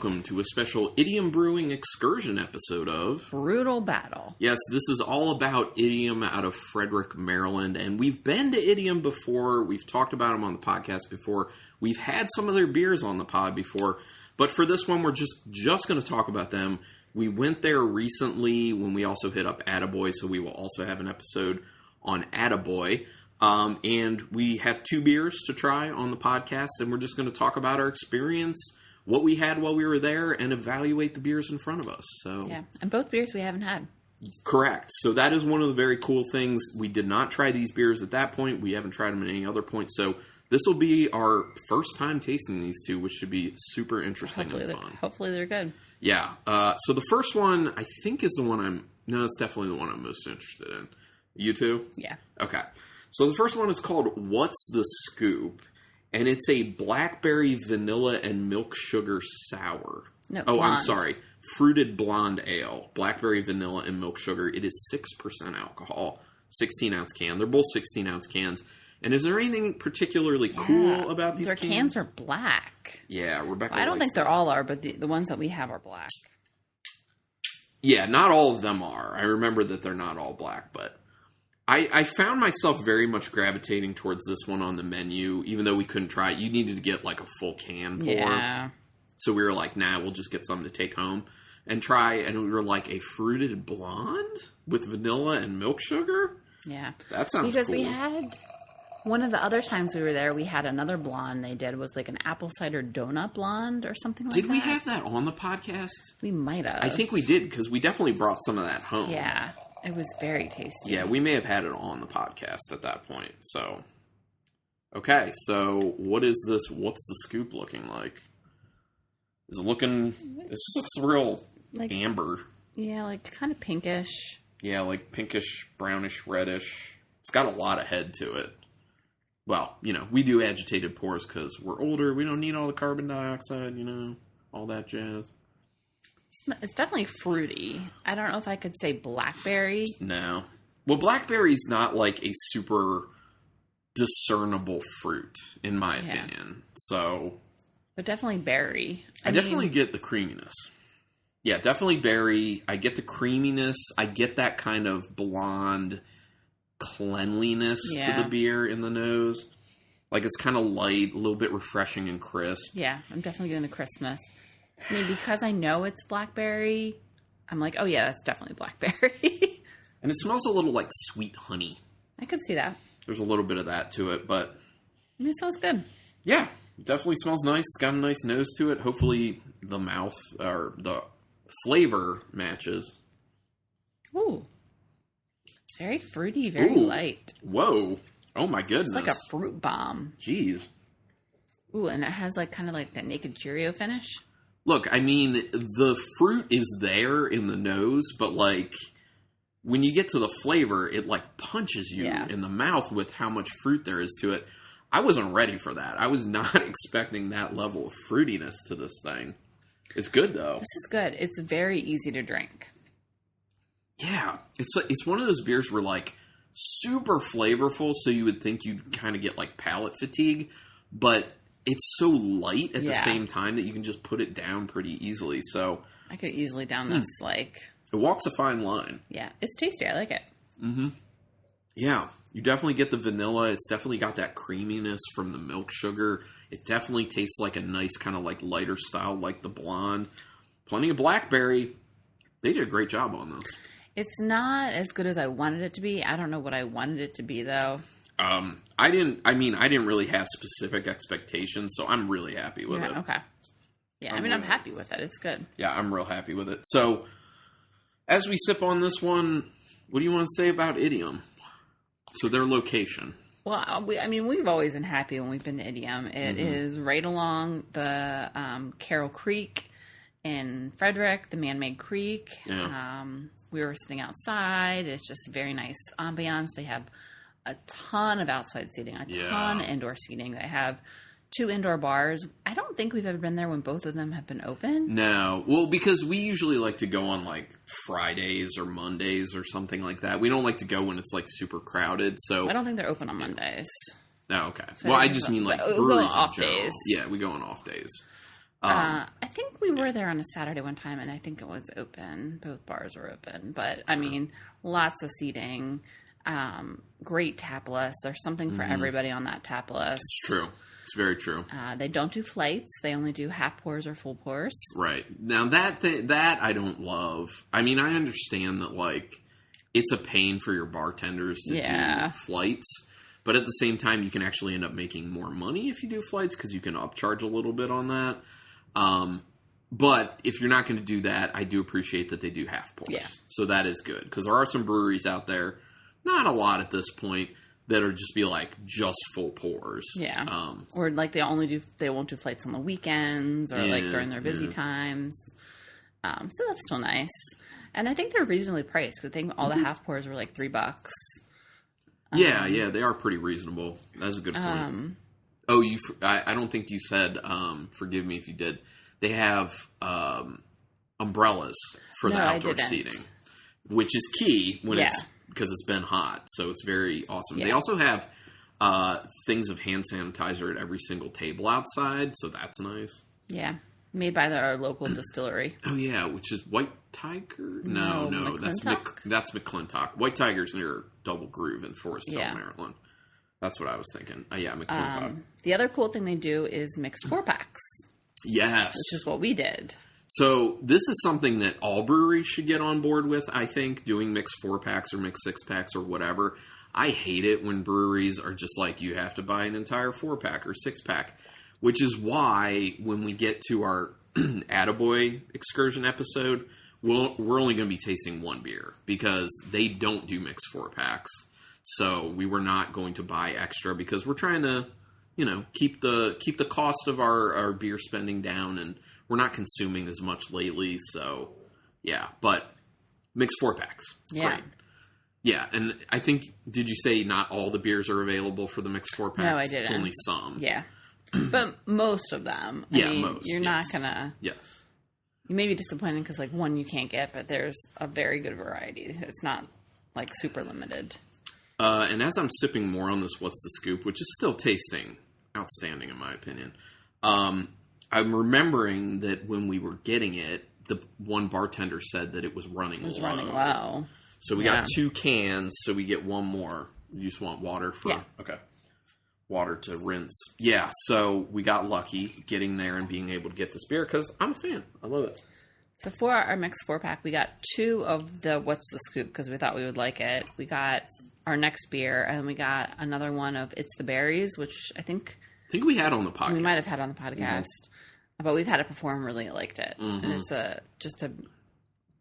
welcome to a special Idiom Brewing Excursion episode of Brutal Battle. Yes, this is all about Idiom out of Frederick, Maryland, and we've been to Idiom before. We've talked about them on the podcast before. We've had some of their beers on the pod before, but for this one, we're just going to talk about them. We went there recently when we also hit up Attaboy, so we will also have an episode on Attaboy. And we have 2 beers to try on the podcast, and we're just going to talk about our experience, what we had while we were there, and evaluate the beers in front of us. So yeah, and both beers we haven't had. Correct. So that is one of the very cool things. We did not try these beers at that point. We haven't tried them at any other point. So this will be our first time tasting these 2, which should be super interesting and fun. Hopefully they're good. Yeah. So the first one, I think, is the one it's definitely the one I'm most interested in. You too? Yeah. Okay. So the first one is called What's the Scoop? And it's a blackberry, vanilla, and milk sugar sour. No, blonde. I'm sorry. Fruited blonde ale. Blackberry, vanilla, and milk sugar. It is 6% alcohol. 16-ounce can. They're both 16-ounce cans. And is there anything particularly cool about these cans? Their cans are black. Yeah, Rebecca I don't think they all are, but the ones that we have are black. Yeah, not all of them are. I remember that they're not all black, but I found myself very much gravitating towards this one on the menu, even though we couldn't try it. You needed to get like a full can pour. Yeah. So we were like, nah, we'll just get some to take home and try. And we were like, a fruited blonde with vanilla and milk sugar? Yeah. That sounds because cool. We had, one of the other times we were there, we had another blonde they did. Was like an apple cider donut blonde or something like that. Did we have that on the podcast? We might have. I think we did, because we definitely brought some of that home. Yeah. It was very tasty. Yeah, we may have had it on the podcast at that point. So, okay. So, what's the scoop looking like? Is it looking? It just looks real like amber. Yeah, like kind of pinkish. Yeah, like pinkish, brownish, reddish. It's got a lot of head to it. Well, we do agitated pours because we're older. We don't need all the carbon dioxide. All that jazz. It's definitely fruity. I don't know if I could say blackberry. No. Well, blackberry's not like a super discernible fruit, in my opinion. So. But definitely berry. I definitely get the creaminess. Yeah, definitely berry. I get the creaminess. I get that kind of blonde cleanliness to the beer in the nose. Like it's kind of light, a little bit refreshing and crisp. Yeah, I'm definitely getting the crispness. I mean, because I know it's blackberry, I'm like, oh yeah, that's definitely blackberry. And it smells a little like sweet honey. I could see that. There's a little bit of that to it, but it smells good. Yeah, it definitely smells nice. It's got a nice nose to it. Hopefully the mouth or the flavor matches. Ooh. It's very fruity, very light. Whoa. Oh my goodness. It's like a fruit bomb. Jeez. Ooh, and it has like kind of like that Naked Cheerio finish. Look, I mean, the fruit is there in the nose, but like when you get to the flavor, it like punches you in the mouth with how much fruit there is to it. I wasn't ready for that. I was not expecting that level of fruitiness to this thing. It's good though. This is good. It's very easy to drink. Yeah, it's one of those beers where like super flavorful, so you would think you'd kind of get like palate fatigue, but it's so light at the same time that you can just put it down pretty easily. So I could easily down this like it walks a fine line. Yeah, it's tasty. I like it. Mm-hmm. Yeah, you definitely get the vanilla. It's definitely got that creaminess from the milk sugar. It definitely tastes like a nice kind of like lighter style, like the blonde. Plenty of blackberry. They did a great job on this. It's not as good as I wanted it to be. I don't know what I wanted it to be though. I didn't really have specific expectations, so I'm really happy with it. Okay. Yeah, I'm happy with it. It's good. Yeah, I'm real happy with it. So, as we sip on this one, what do you want to say about Idiom? So, their location. Well, we've always been happy when we've been to Idiom. It is right along the Carroll Creek in Frederick, the man-made creek. Yeah. We were sitting outside. It's just a very nice ambiance. They have a ton of outside seating, a ton of indoor seating. They have 2 indoor bars. I don't think we've ever been there when both of them have been open. No. Well, because we usually like to go on like Fridays or Mondays or something like that. We don't like to go when it's like super crowded. So I don't think they're open on Mondays. Oh, okay. So well, I just mean like breweries off in general. days. Yeah, we go on off days. I think we were there on a Saturday one time, and I think it was open. Both bars were open. But, I mean, lots of seating, great tap list. There's something for everybody on that tap list. It's true. It's very true. They don't do flights. They only do half pours or full pours. Right. Now, that I don't love. I mean, I understand that, like, it's a pain for your bartenders to do flights. But at the same time, you can actually end up making more money if you do flights because you can upcharge a little bit on that. But if you're not going to do that, I do appreciate that they do half pours. Yeah. So that is good because there are some breweries out there, not a lot at this point, that are just be like just full pours. Yeah. Or like they won't do flights on the weekends or like during their busy times. So that's still nice. And I think they're reasonably priced because I think all the half pours were like $3. Yeah, they are pretty reasonable. That's a good point. I don't think you said, forgive me if you did, they have umbrellas for the outdoor seating, which is key when because it's been hot. So it's very awesome. Yeah. They also have things of hand sanitizer at every single table outside. So that's nice. Yeah. Made by our local distillery. Oh, yeah, which is White Tiger? No, that's McClintock. White Tiger's near Double Groove in Forest Hill, Maryland. That's what I was thinking. McClintock. The other cool thing they do is mixed 4-packs. Yes. Which is what we did. So this is something that all breweries should get on board with, I think, doing mixed 4-packs or mixed 6-packs or whatever. I hate it when breweries are just like, you have to buy an entire 4-pack or 6-pack. Which is why when we get to our Attaboy Excursion episode, we're only going to be tasting one beer because they don't do mixed 4-packs. So we were not going to buy extra because we're trying to, keep the cost of our beer spending down, and we're not consuming as much lately. So yeah, but mixed 4-packs, great. Yeah, and I think did you say not all the beers are available for the mixed 4-packs? No, I didn't. It's only some. Yeah. But most of them. I mean, most. You're not going to... Yes. You may be disappointed because, like, one you can't get, but there's a very good variety. It's not, like, super limited. And as I'm sipping more on this What's the Scoop, which is still tasting outstanding in my opinion, I'm remembering that when we were getting it, the one bartender said that it was running low. It was running low. So we got 2 cans, so we get one more. You just want water for... Yeah. Okay. Water to rinse. Yeah, so we got lucky getting there and being able to get this beer because I'm a fan. I love it. So for our mixed 4-pack, we got 2 of the What's the Scoop because we thought we would like it. We got our next beer, and we got another one of It's the Berries, which I think we had on the podcast. We might have had on the podcast, but we've had it before and really liked it. And it's just a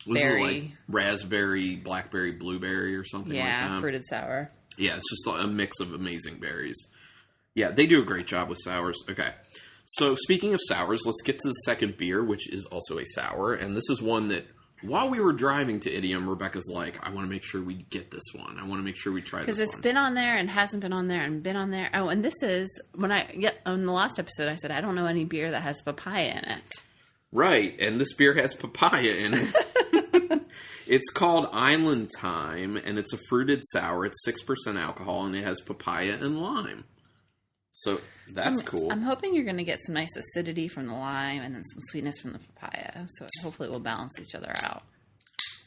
berry, like raspberry, blackberry, blueberry, or something like that. Yeah, fruited sour. Yeah, it's just a mix of amazing berries. Yeah, they do a great job with sours. Okay. So, speaking of sours, let's get to the second beer, which is also a sour. And this is one that, while we were driving to Idiom, Rebecca's like, I want to make sure we get this one. I want to make sure we try this one. Because it's been on there and hasn't been on there and been on there. Oh, and this is, on the last episode, I said, I don't know any beer that has papaya in it. Right. And this beer has papaya in it. It's called Island Time, and it's a fruited sour. It's 6% alcohol, and it has papaya and lime. So that's cool. I'm hoping you're going to get some nice acidity from the lime and then some sweetness from the papaya. So hopefully it will balance each other out.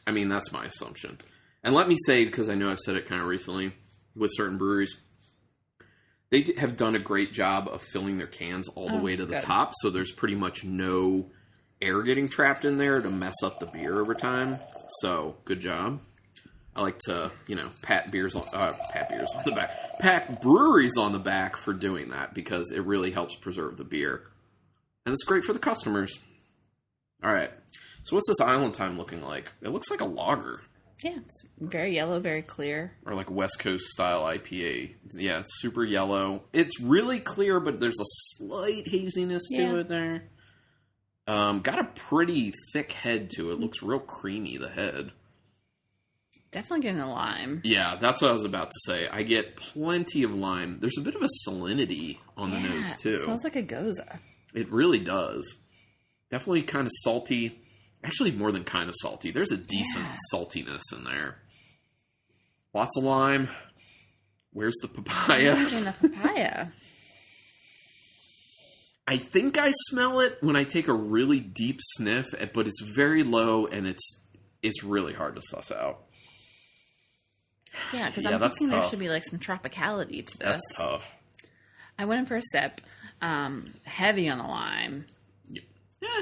I mean, that's my assumption. And let me say, because I know I've said it kind of recently with certain breweries, they have done a great job of filling their cans all the way to the top. So there's pretty much no air getting trapped in there to mess up the beer over time. So good job. I like to, pat breweries on the back for doing that because it really helps preserve the beer. And it's great for the customers. All right. So what's this Island Time looking like? It looks like a lager. Yeah, it's very yellow, very clear. Or like West Coast style IPA. Yeah, it's super yellow. It's really clear, but there's a slight haziness to it there. Got a pretty thick head to it. Looks real creamy, the head. Definitely getting a lime. Yeah, that's what I was about to say. I get plenty of lime. There's a bit of a salinity on the nose, too. It smells like a Goza. It really does. Definitely kind of salty. Actually, more than kind of salty. There's a decent saltiness in there. Lots of lime. Where's the papaya? I'm the papaya. I think I smell it when I take a really deep sniff, but it's very low and it's really hard to suss out. Yeah, because I'm thinking there should be like some tropicality to this. That's tough. I went in for a sip. Heavy on the lime. Yeah.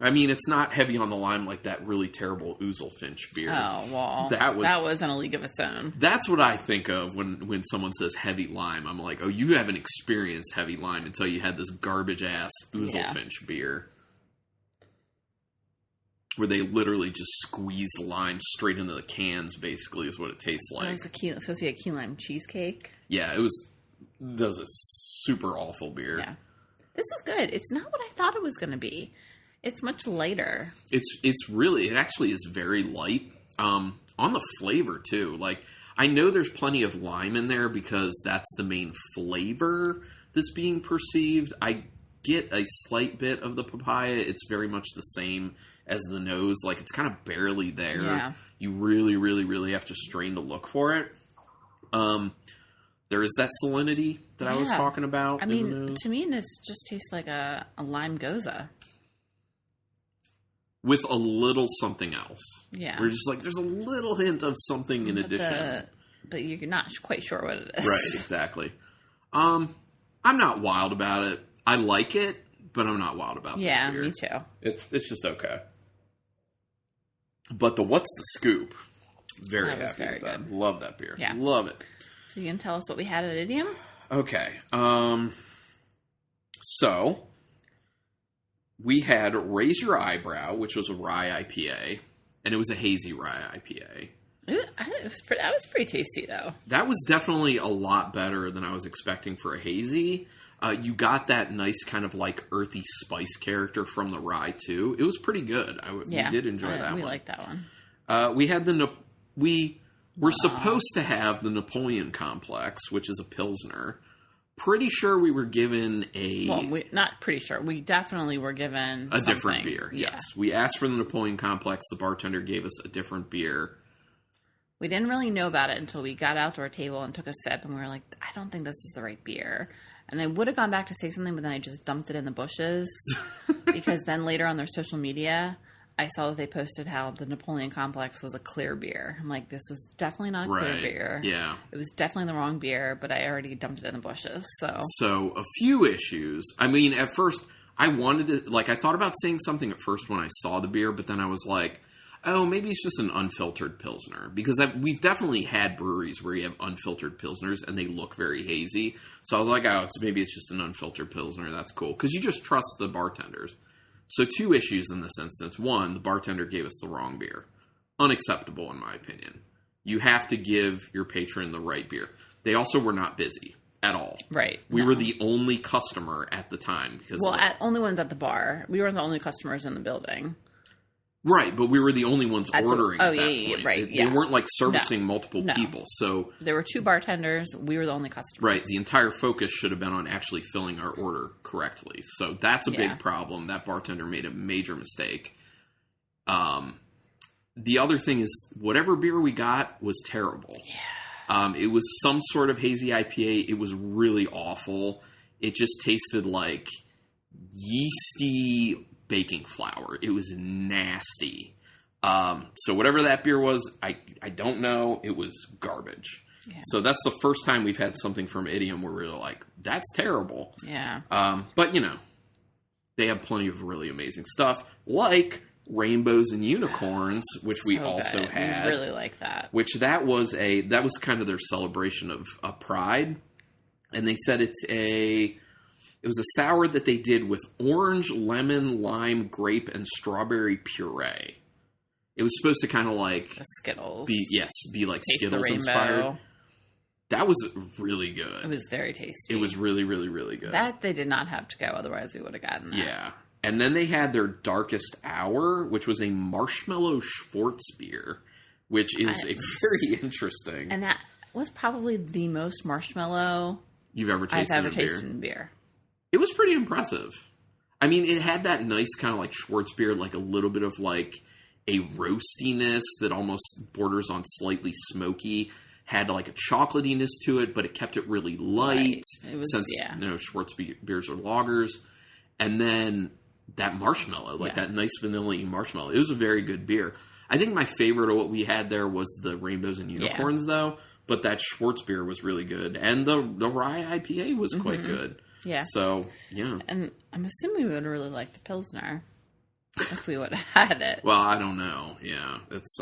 I mean, it's not heavy on the lime like that really terrible Ouzel Finch beer. Oh, well. That was in a league of its own. That's what I think of when someone says heavy lime. I'm like, oh, you haven't experienced heavy lime until you had this garbage-ass Ouzel Finch beer. Where they literally just squeeze lime straight into the cans, basically, is what it tastes like. It was supposed to be a key lime cheesecake. Yeah, that was a super awful beer. Yeah. This is good. It's not what I thought it was going to be. It's much lighter. It actually is very light. On the flavor too. Like, I know there's plenty of lime in there because that's the main flavor that's being perceived. I get a slight bit of the papaya. It's very much the same as the nose. Like, it's kind of barely there. Yeah. You really, really, really have to strain to look for it. There is that salinity that I was talking about. I mean, to me, this just tastes like a lime goza. With a little something else. Yeah. We're just like, there's a little hint of something in addition. But you're not quite sure what it is. Right, exactly. I'm not wild about it. I like it, but I'm not wild about this beer. Yeah, me too. It's just okay. But the What's the Scoop? Very happy very with that. Good. Love that beer. Yeah. Love it. So you can tell us what we had at Idiom? Okay. So we had Raise Your Eyebrow, which was a rye IPA, and it was a hazy rye IPA. I think that was pretty tasty, though. That was definitely a lot better than I was expecting for a hazy. You got that nice kind of like earthy spice character from the rye, too. It was pretty good. We did enjoy that one. We liked that one. We had we're supposed to have the Napoleon Complex, which is a Pilsner. Pretty sure we were given not pretty sure. We definitely were given a different beer. Yes. Yeah. We asked for the Napoleon Complex. The bartender gave us a different beer. We didn't really know about it until we got out to our table and took a sip, and we were like, I don't think this is the right beer. And I would have gone back to say something, but then I just dumped it in the bushes. Because then later on their social media, I saw that they posted how the Napoleon Complex was a clear beer. I'm like, this was definitely not a clear beer. Yeah. It was definitely the wrong beer, but I already dumped it in the bushes. So a few issues. I mean, at first, I wanted to, I thought about saying something at first when I saw the beer, but then I was like, oh, maybe it's just an unfiltered Pilsner. Because we've definitely had breweries where you have unfiltered Pilsners and they look very hazy. So I was like, maybe it's just an unfiltered Pilsner. That's cool. Because you just trust the bartenders. So 2 issues in this instance. 1, the bartender gave us the wrong beer. Unacceptable, in my opinion. You have to give your patron the right beer. They also were not busy at all. Right. We were the only customer at the time. Only ones at the bar. We weren't the only customers in the building. Right, but we were the only ones ordering at that point. Right, They weren't servicing multiple people. So there were 2 bartenders. We were the only customers. Right. The entire focus should have been on actually filling our order correctly. So that's a big problem. That bartender made a major mistake. The other thing is whatever beer we got was terrible. Yeah. It was some sort of hazy IPA. It was really awful. It just tasted like yeasty baking flour. It was nasty. So whatever that beer was, I don't know. It was garbage. Yeah. So that's the first time we've had something from Idiom where we're like, that's terrible. Yeah. But they have plenty of really amazing stuff, like Rainbows and Unicorns, which we also had. We really like that. Which that was kind of their celebration of Pride, and they said it was a sour that they did with orange, lemon, lime, grape, and strawberry puree. It was supposed to kind of like Skittles. Be like Skittles inspired. That was really good. It was very tasty. It was really, really, really good. That they did not have to go, otherwise we would have gotten that. Yeah. And then they had their Darkest Hour, which was a marshmallow Schwartz beer, which is very interesting. And that was probably the most marshmallow you've ever tasted I've ever tasted in beer. It was pretty impressive. I mean, it had that nice kind of like Schwartz beer, like a little bit of like a roastiness that almost borders on slightly smoky. had like a chocolatiness to it, but it kept it really light. Right. It was, since Schwartz beers are lagers. And then that marshmallow, that nice vanilla marshmallow. It was a very good beer. I think my favorite of what we had there was the Rainbows and Unicorns, though. But that Schwartz beer was really good. And the rye IPA was quite good. Yeah. So, yeah. And I'm assuming we would have really liked the Pilsner if we would have had it. Well, I don't know. Yeah. It's,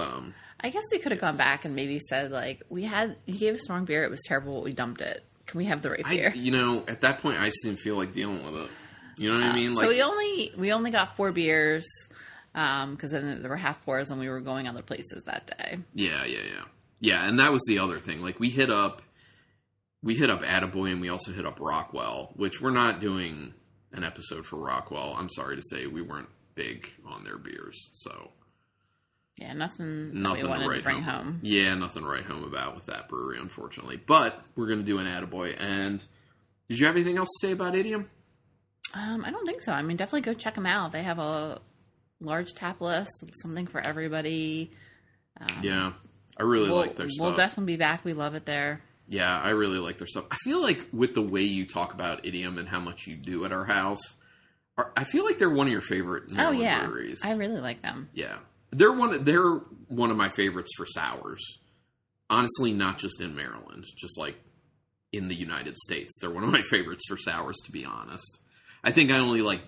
I guess we could have gone back and maybe said, like, you gave us strong beer, it was terrible, but we dumped it. Can we have the right beer? At that point, I just didn't feel like dealing with it. You know what I mean? Like, so we only got 4 beers, because then there were half pours and we were going other places that day. Yeah. Yeah, and that was the other thing. Like, we hit up Attaboy and we also hit up Rockwell, which we're not doing an episode for Rockwell. I'm sorry to say we weren't big on their beers, so... Yeah, nothing we to wanted write to bring home. Yeah, nothing to write home about with that brewery, unfortunately. But we're going to do an Attaboy. And did you have anything else to say about Idiom? I don't think so. I mean, definitely go check them out. They have a large tap list with something for everybody. Yeah, I really like their stuff. We'll definitely be back. We love it there. Yeah, I really like their stuff. I feel like with the way you talk about Idiom and how much you do at our house, I feel like they're one of your favorite Maryland breweries. I really like them. Yeah. They're one of my favorites for sours. Honestly, not just in Maryland, just like in the United States. They're one of my favorites for sours, to be honest. I think I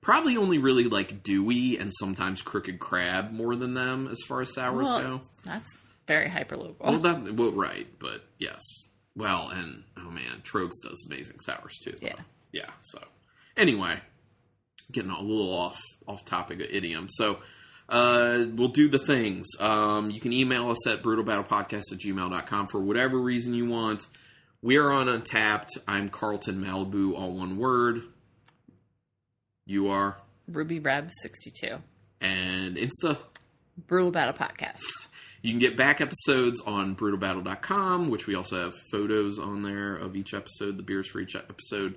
probably only really like Dewey and sometimes Crooked Crab more than them as far as sours go. That's very hyperlocal. Well, right, but yes. Well, and oh man, Trogs does amazing sours too. Yeah. Yeah, so anyway, getting a little off topic of Idiom. So, we'll do the things. You can email us at brutalbattlepodcast@gmail.com for whatever reason you want. We are on Untapped. I'm Carlton Malibu, all one word. You are? Ruby Reb 62. And Insta? Brutal Battle Podcast. You can get back episodes on brutalbattle.com, which we also have photos on there of each episode, the beers for each episode,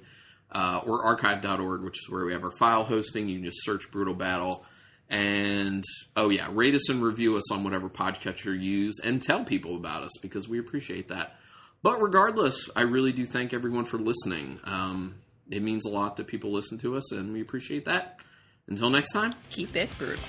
or archive.org, which is where we have our file hosting. You can just search Brutal Battle. And, rate us and review us on whatever podcatcher you use and tell people about us because we appreciate that. But regardless, I really do thank everyone for listening. It means a lot that people listen to us and we appreciate that. Until next time. Keep it brutal.